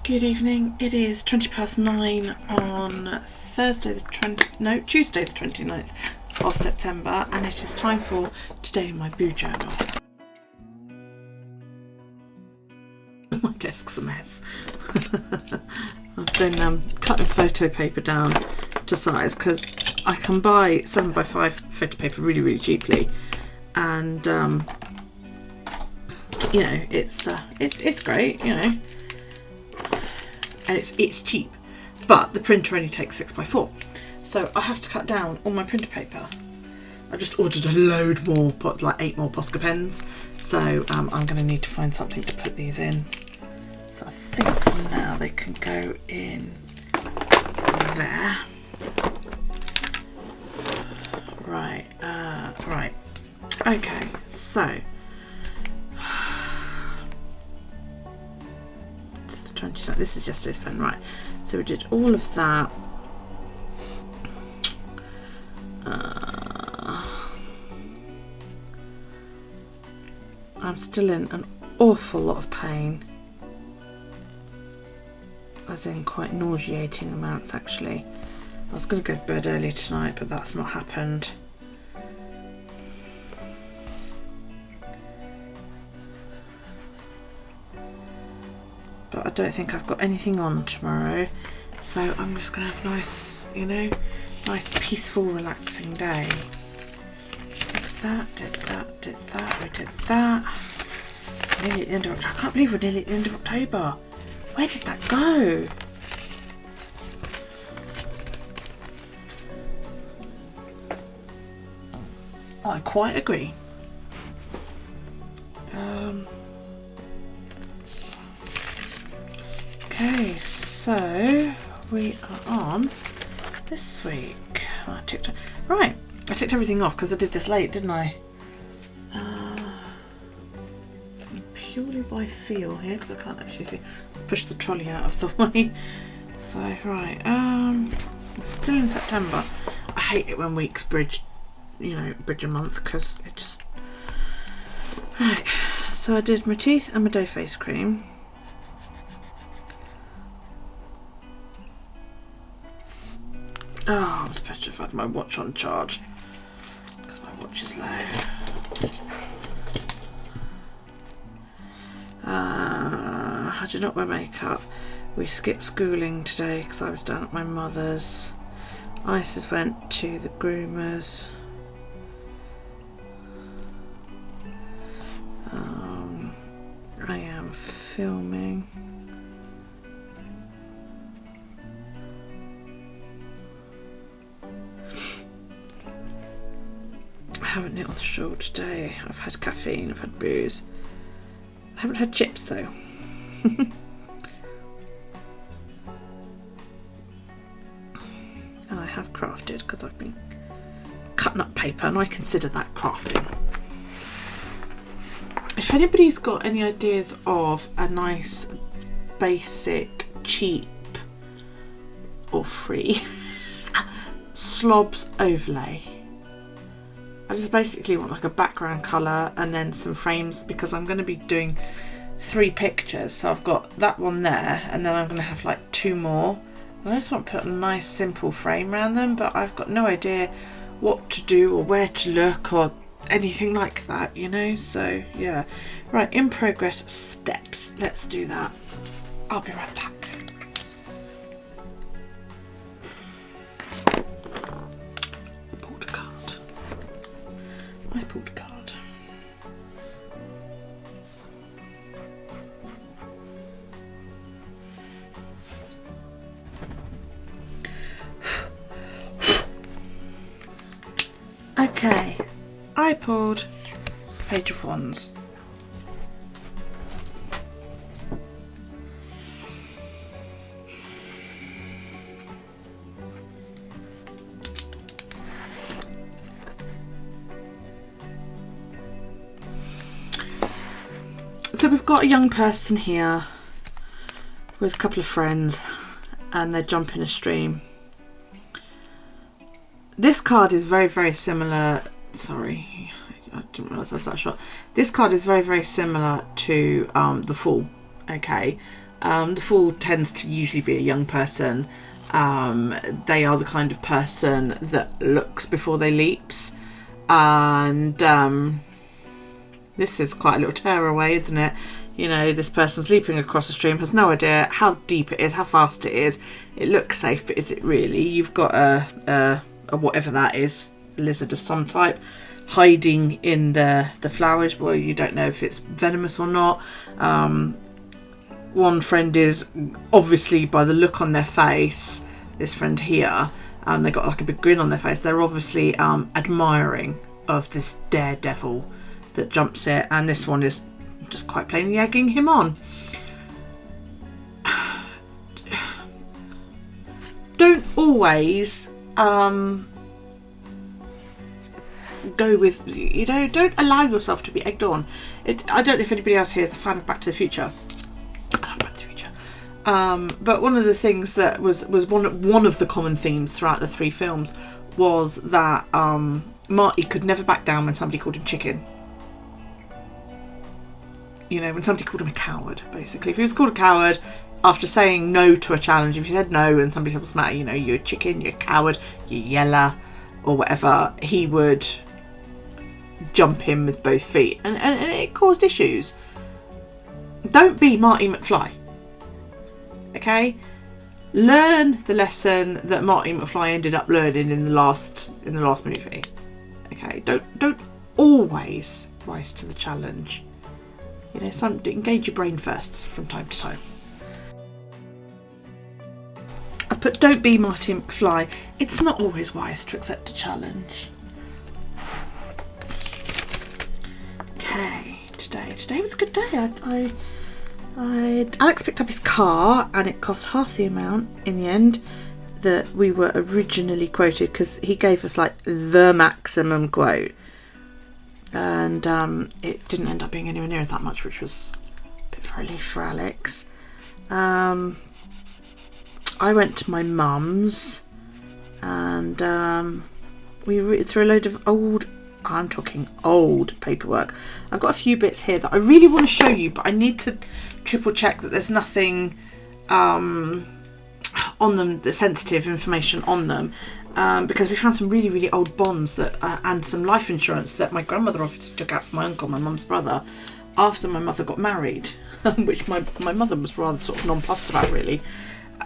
Good evening. It is 9:20 on Tuesday the 29th of September, and it is time for Today in My Boo Journal. My desk's a mess. I've been cutting photo paper down to size because I can buy 7x5 photo paper really cheaply, and you know, it's great, you know, and it's cheap, but the printer only takes 6x4, so I have to cut down all my printer paper. I just ordered a load more, like 8 more Posca pens, so I'm going to need to find something to put these in. So I think for now they can go in there. Right, right. Okay, so this is yesterday's pen, right? So we did all of that. I'm still in an awful lot of pain, as in quite nauseating amounts actually. I was going to go to bed early tonight, but that's not happened. But I don't think I've got anything on tomorrow, so I'm just going to have a nice, you know, nice peaceful relaxing day. Did that, we did that. Nearly at the end of October. I can't believe we're nearly at the end of October. Where did that go? I quite agree. Okay, so we are on this week. I ticked everything off because I did this late, didn't I? Purely by feel here, because I can't actually see. Push the trolley out of the way. So right, it's still in September. I hate it when weeks bridge, you know, bridge a month, because it just. Right, so I did my teeth and my day face cream. Oh, I'm supposed to have had my watch on charge because my watch is low. I did not wear makeup. We skipped schooling today because I was down at my mother's. Isis went to the groomers. I am filming. I haven't knit on the shawl today. I've had caffeine, I've had booze. I haven't had chips though. And I have crafted because I've been cutting up paper, and I consider that crafting. If anybody's got any ideas of a nice, basic, cheap or free slobs overlay, I just basically want like a background colour and then some frames, because I'm going to be doing 3 pictures. So I've got that one there, and then I'm going to have like 2 more. And I just want to put a nice simple frame around them, but I've got no idea what to do or where to look or anything like that, you know. So yeah, right, in progress steps. Let's do that. I'll be right back. I pulled a card. Okay, I pulled Page of Wands. So we've got a young person here with a couple of friends, and they're jumping a stream. This card is very similar. Sorry, I didn't realise I was that short. This card is very similar to the Fool. Okay, The fool tends to usually be a young person. They are the kind of person that looks before they leaps, and this is quite a little tearaway, isn't it? You know, this person's leaping across the stream, has no idea how deep it is, how fast it is. It looks safe, but is it really? You've got a whatever that is, a lizard of some type, hiding in the flowers. Well, you don't know if it's venomous or not. One friend is, obviously by the look on their face, this friend here, they got like a big grin on their face. They're obviously admiring of this daredevil that jumps it, and this one is just quite plainly egging him on. Don't always go with, you know, don't allow yourself to be egged on. I don't know if anybody else here is a fan of Back to the Future. I love Back to the Future. But one of the things that was one of the common themes throughout the 3 films was that Marty could never back down when somebody called him chicken. You know, when somebody called him a coward, basically. If he was called a coward after saying no to a challenge, if he said no and somebody said, what's the matter, you know, you're a chicken, you're a coward, you're yeller, or whatever, he would jump him with both feet. And it caused issues. Don't be Marty McFly. Okay? Learn the lesson that Marty McFly ended up learning in the last movie. Okay? Don't always rise to the challenge. You know, engage your brain first from time to time. I put don't be Marty McFly. It's not always wise to accept a challenge. Okay, today was a good day. Alex picked up his car and it cost half the amount in the end that we were originally quoted, because he gave us like the maximum quote. And it didn't end up being anywhere near that much, which was a bit of a relief for Alex. I went to my mum's and we read through a load of old paperwork. I've got a few bits here that I really want to show you, but I need to triple check that there's nothing on them, the sensitive information on them. Because we found some really, really old bonds that and some life insurance that my grandmother obviously took out for my uncle, my mum's brother, after my mother got married, which my mother was rather sort of nonplussed about, really.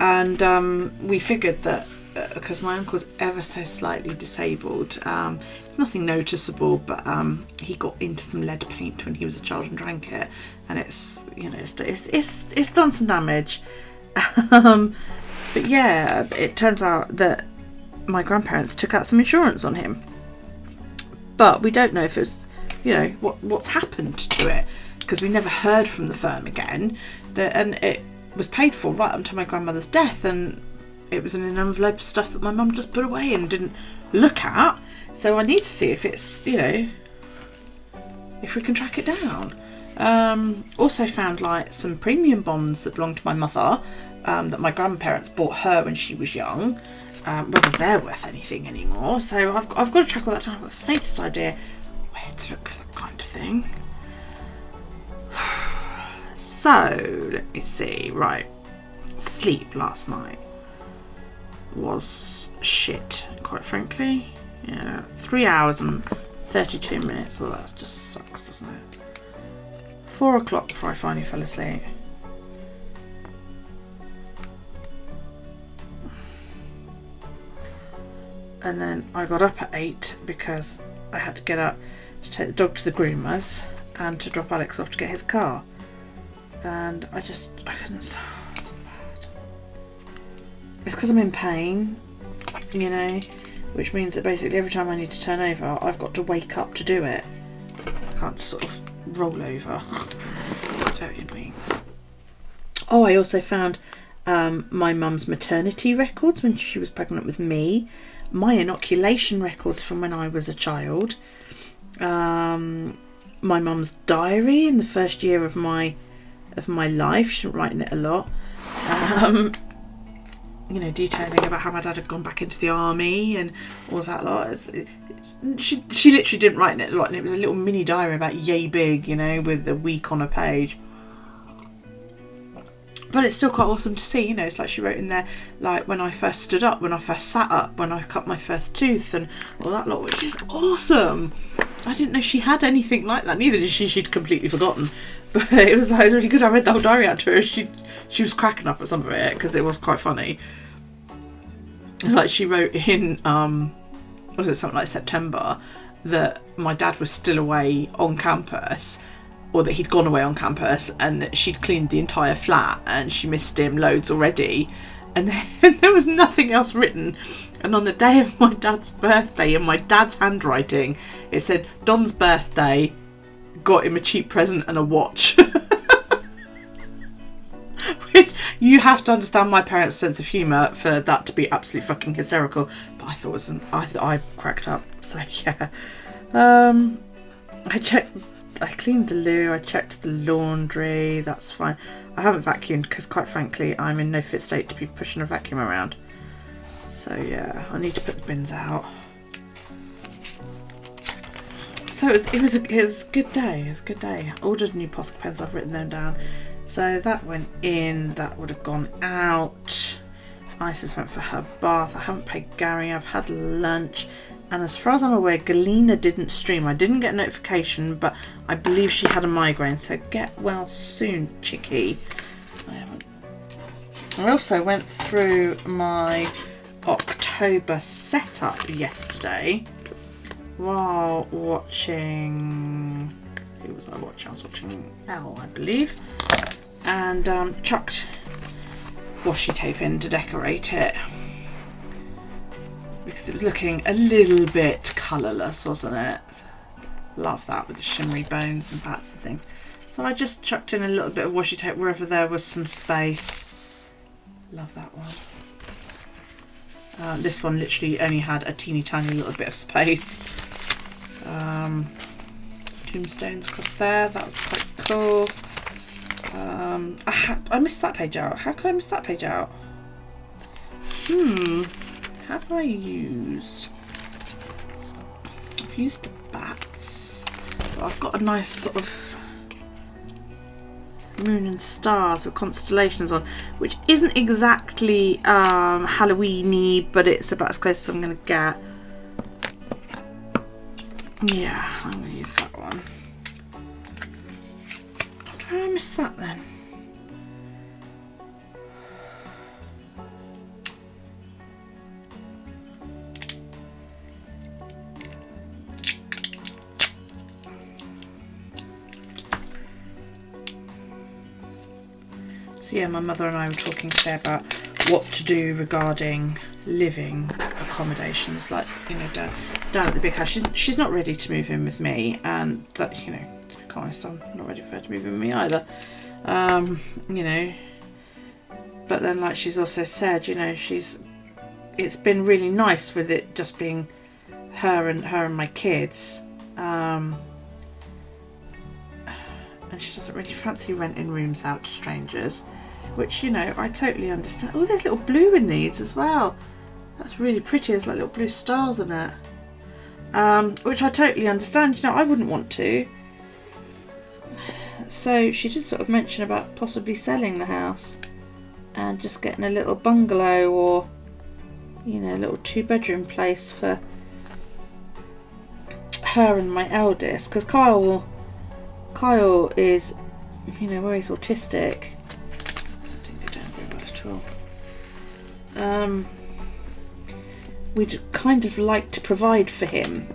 And we figured that because my uncle's ever so slightly disabled, it's nothing noticeable, but he got into some lead paint when he was a child and drank it, and it's, you know, it's done some damage. But yeah, it turns out that my grandparents took out some insurance on him, but we don't know if it's, you know, what's happened to it, because we never heard from the firm again. And it was paid for right up to my grandmother's death, and it was in an envelope of stuff that my mum just put away and didn't look at. So I need to see if it's, you know, if we can track it down. Also found like some premium bonds that belonged to my mother, that my grandparents bought her when she was young. Whether they're worth anything anymore. So I've got to track all that down. I've got the faintest idea where to look for that kind of thing. So let me see. Right, sleep last night was shit, quite frankly. Yeah, 3 hours and 32 minutes. Well, that just sucks, doesn't it? 4 o'clock before I finally fell asleep. And then I got up at 8 because I had to get up to take the dog to the groomers and to drop Alex off to get his car. And I couldn't. So bad. It's because I'm in pain, you know, which means that basically every time I need to turn over, I've got to wake up to do it. I can't just sort of roll over. It's very annoying. Oh, I also found my mum's maternity records when she was pregnant with me. My inoculation records from when I was a child, my mum's diary in the first year of my life. She didn't write in it a lot, you know, detailing about how my dad had gone back into the army and all of that lot. She literally didn't write in it a lot, and it was a little mini diary about yay big, you know, with the week on a page. But it's still quite awesome to see, you know. It's like she wrote in there, like, when I first stood up, when I first sat up, when I cut my first tooth, and all that lot, which is awesome. I didn't know she had anything like that, neither did she. She'd completely forgotten. But it was really good. I read the whole diary out to her. She was cracking up at some of it because it was quite funny. It's like she wrote in, was it something like September, that my dad was still away on campus, or that he'd gone away on campus, and that she'd cleaned the entire flat and she missed him loads already. And then there was nothing else written. And on the day of my dad's birthday, in my dad's handwriting, it said, Don's birthday, got him a cheap present and a watch. Which, you have to understand my parents' sense of humour for that to be absolutely fucking hysterical. But I thought it wasn't. I cracked up. So yeah. I cleaned the loo, I checked the laundry, that's fine. I haven't vacuumed because, quite frankly, I'm in no fit state to be pushing a vacuum around. So yeah, I need to put the bins out. So it was a good day. It was a good day. I ordered new Posca pens. I've written them down. So that went in. That would have gone out. Isis went for her bath. I haven't paid Gary. I've had lunch. And as far as I'm aware, Galena didn't stream. I didn't get a notification, but I believe she had a migraine. So get well soon, chickie. I also went through my October setup yesterday while watching... Who was I watching? I was watching Elle, I believe. And chucked washi tape in to decorate it, because it was looking a little bit colourless, wasn't it? Love that, with the shimmery bones and bats and things. So I just chucked in a little bit of washi tape wherever there was some space. Love that one. This one literally only had a teeny tiny little bit of space. Tombstones across there, that was quite cool. I missed that page out. How could I miss that page out? Have I used... I've used the bats. But I've got a nice sort of moon and stars with constellations on, which isn't exactly Halloween-y, but it's about as close as I'm going to get. Yeah, I'm going to use that one. How did I miss that then? So yeah, my mother and I were talking today about what to do regarding living accommodations, like, you know, down at the big house. She's not ready to move in with me, and that, you know, to be honest, I'm not ready for her to move in with me either. You know, but then, like she's also said, you know, it's been really nice with it just being her and my kids. And she doesn't really fancy renting rooms out to strangers, which, you know, I totally understand. Oh, there's little blue in these as well. That's really pretty. There's like little blue stars in it, which I totally understand. You know, I wouldn't want to. So she did sort of mention about possibly selling the house and just getting a little bungalow, or, you know, a little 2-bedroom place for her and my eldest, because Kyle is, you know, where he's autistic. I didn't go down very well at all. We'd kind of like to provide for him.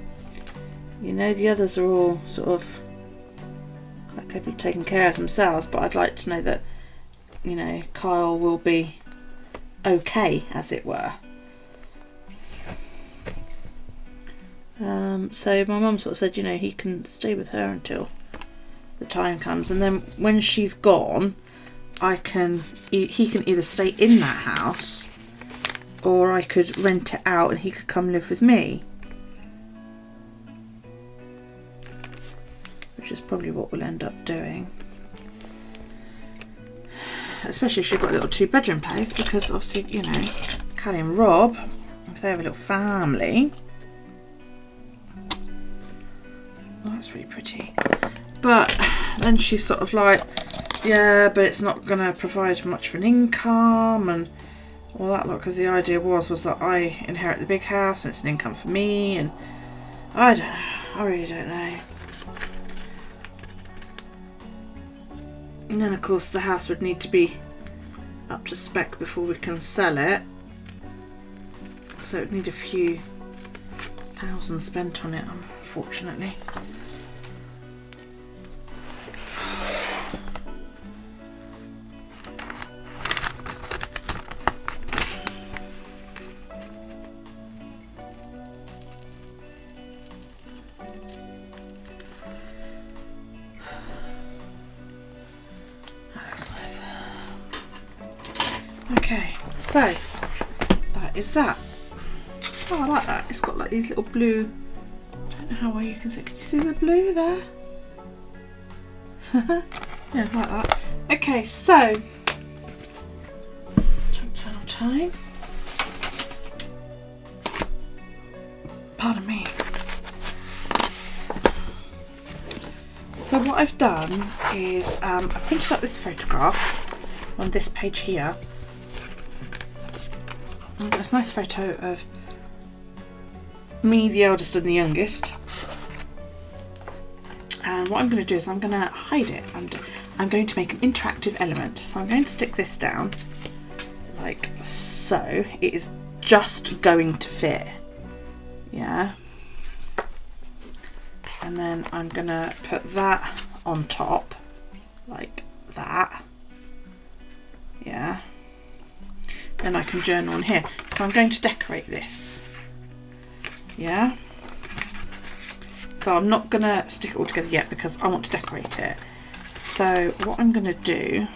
You know, the others are all sort of quite capable of taking care of themselves, but I'd like to know that, you know, Kyle will be okay, as it were. So my mum sort of said, you know, he can stay with her until the time comes, and then when she's gone, he can either stay in that house, or I could rent it out and he could come live with me, which is probably what we'll end up doing, especially if you've got a little 2-bedroom place, because obviously, you know, Callie and Rob, if they have a little family. Oh, that's really pretty. But then she's sort of like, Yeah, but it's not going to provide much of an income and all that lot, because the idea was that I inherit the big house and it's an income for me, and I don't know. I really don't know. And then of course the house would need to be up to spec before we can sell it. So it would need a few thousand spent on it, unfortunately. Okay, so that is that. Oh, I like that. It's got like these little blue. I don't know how well you can see. Can you see the blue there? Yeah, I like that. Okay, so junk journal time. Pardon me. So what I've done is I've printed up this photograph on this page here. I've got this nice photo of me, the eldest and the youngest. And what I'm going to do is I'm going to hide it, and I'm going to make an interactive element. So I'm going to stick this down like so. It is just going to fit. Yeah. And then I'm going to put that on top like that. Yeah. Then I can journal on here. So I'm going to decorate this. Yeah. So I'm not going to stick it all together yet because I want to decorate it. So what I'm going to do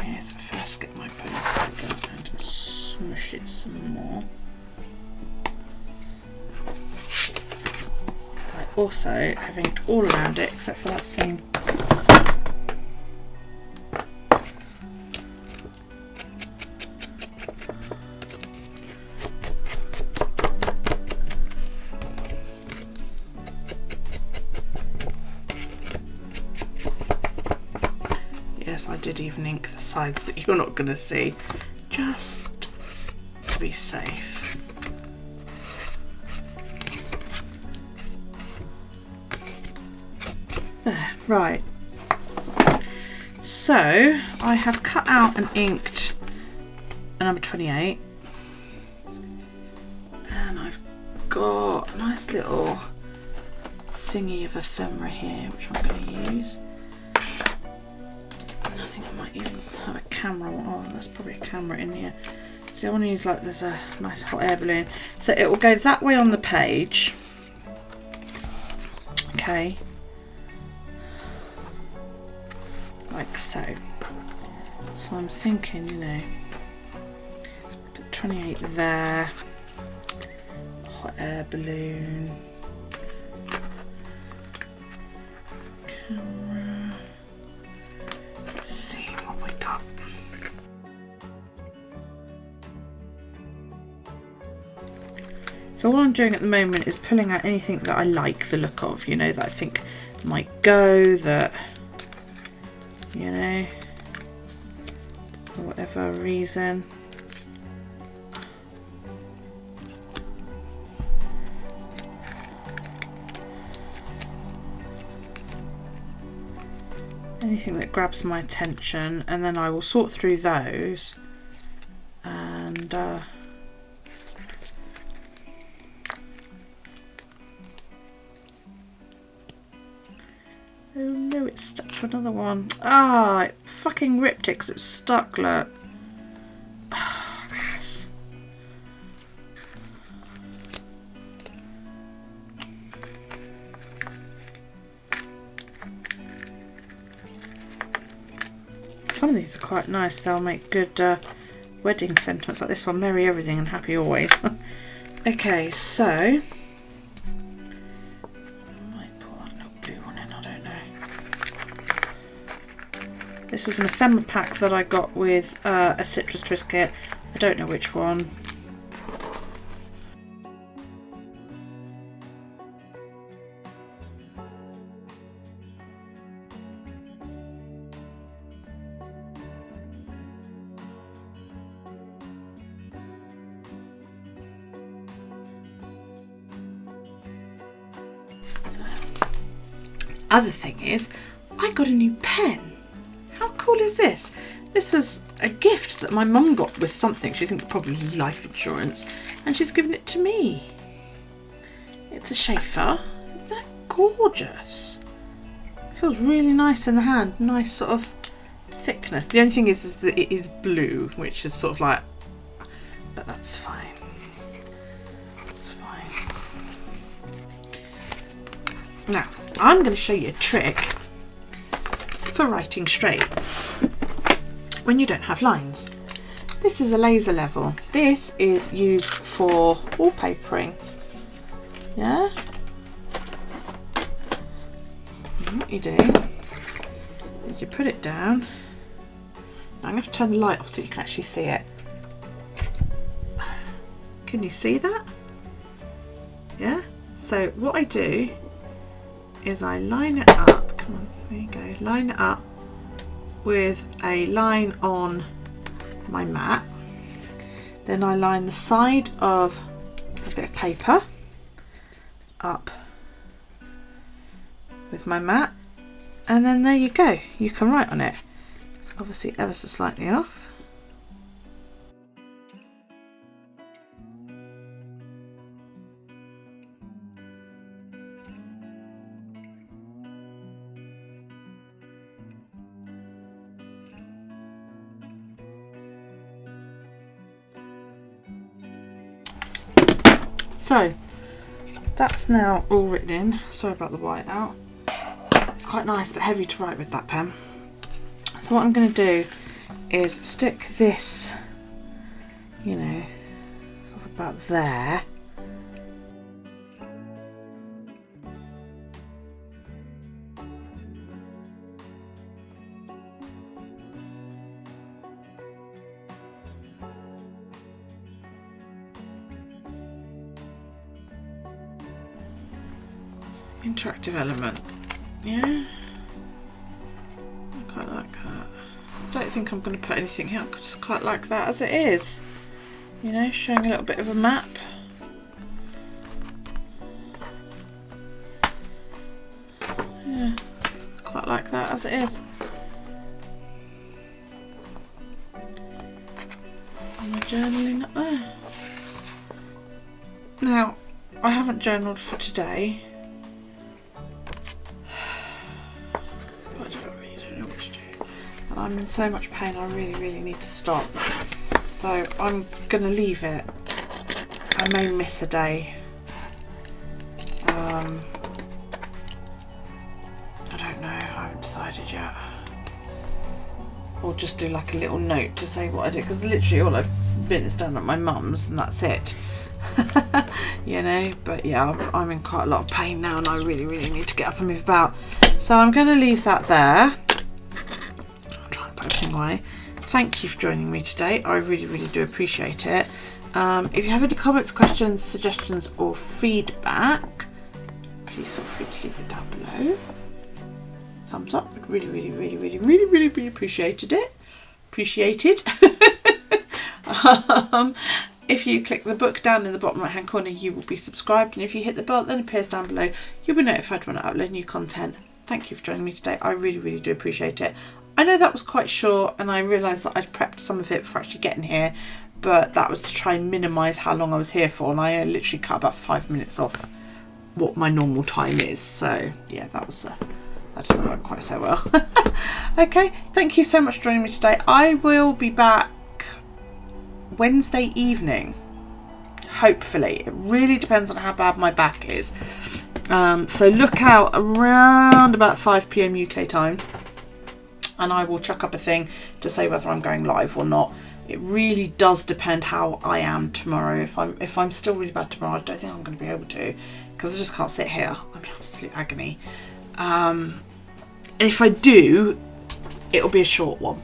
is first get my pencil and smush it some more. I also have inked all around it except for that seam. Yes, I did even ink the sides that you're not going to see, just to be safe. There, right. So I have cut out and inked a number 28, and I've got a nice little thingy of ephemera here, which I'm going to use. I think I might even have a camera. Oh, there's probably a camera in here. See, I want to use like there's a nice hot air balloon. So it will go that way on the page. Okay. Like so. So I'm thinking, you know, put 28 there. Hot air balloon. Camera. Let's see what we got. So all I'm doing at the moment is pulling out anything that I like the look of, you know, that I think might go, that, you know, for whatever reason. Anything that grabs my attention, and then I will sort through those and oh no, it's stuck to another one. Ah, it fucking ripped it because it was stuck, look. Oh, yes. Some of these are quite nice. They'll make good wedding sentiments, like this one, merry everything and happy always. Okay, so I might pull that little blue one in, I don't know. This was an ephemera pack that I got with a citrus twist kit. I don't know which one. So, other thing is, I got a new pen. How cool is this? This was a gift that my mum got with something. She thinks probably life insurance, and she's given it to me. It's a Schaefer. Isn't that gorgeous? It feels really nice in the hand. Nice sort of thickness. The only thing is that it is blue, which is sort of like, but that's fine. That's fine. Now, I'm going to show you a trick for writing straight when you don't have lines. This is a laser level. This is used for wallpapering. Yeah? And what you do is you put it down. I'm going to have to turn the light off so you can actually see it. Can you see that? Yeah? So what I do is I line it up. Come on, there you go. Line it up with a line on my mat. Then I line the side of a bit of paper up with my mat, and then there you go. You can write on it. It's obviously ever so slightly off. So that's now all written in. Sorry about the white out. It's quite nice but heavy to write with that pen. So what I'm going to do is stick this, you know, sort of about there. Interactive element, yeah, I quite like that. I don't think I'm going to put anything here. I just quite like that as it is, you know, showing a little bit of a map. Yeah, quite like that as it is. And my journaling up there. Now, I haven't journaled for today. I'm in so much pain, I really need to stop. So I'm going to leave it. I may miss a day. I don't know, I haven't decided yet. Or just do like a little note to say what I did, because literally all I've been is done at my mum's and that's it. You know, but yeah, I'm in quite a lot of pain now and I really need to get up and move about. So I'm going to leave that there. Away. Thank you for joining me today. I really do appreciate it. If you have any comments, questions, suggestions or feedback, please feel free to leave it down below. Thumbs up, would really appreciated it. If you click the book down in the bottom right hand corner, you will be subscribed, and if you hit the bell that appears down below, you'll be notified when I upload new content. Thank you for joining me today. I really do appreciate it. I know that was quite short, and I realised that I'd prepped some of it before actually getting here, but that was to try and minimise how long I was here for, and I literally cut about 5 minutes off what my normal time is. So yeah, that didn't work quite so well. Okay, thank you so much for joining me today. I will be back Wednesday evening, hopefully. It really depends on how bad my back is. So look out around about 5 PM UK time. And I will chuck up a thing to say whether I'm going live or not. It really does depend how I am tomorrow. If I'm still really bad tomorrow, I don't think I'm going to be able to, because I just can't sit here. I'm in absolute agony. And if I do, it'll be a short one.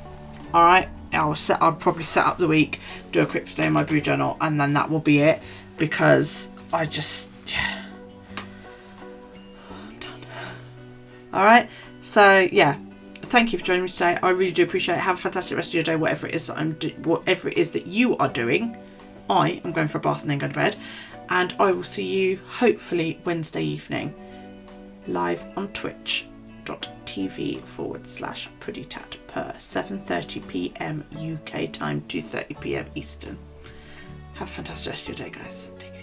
All right, I'll probably set up the week, do a quick today in my blue journal, and then that will be it, because I just, yeah, I'm done. All right, so yeah. Thank you for joining me today. I really do appreciate it. Have a fantastic rest of your day, whatever it is that you are doing. I am going for a bath and then go to bed, and I will see you hopefully Wednesday evening. live on twitch.tv/prettytat per 7:30 p.m. UK time, 2:30 p.m. Eastern. Have a fantastic rest of your day, guys. Take care.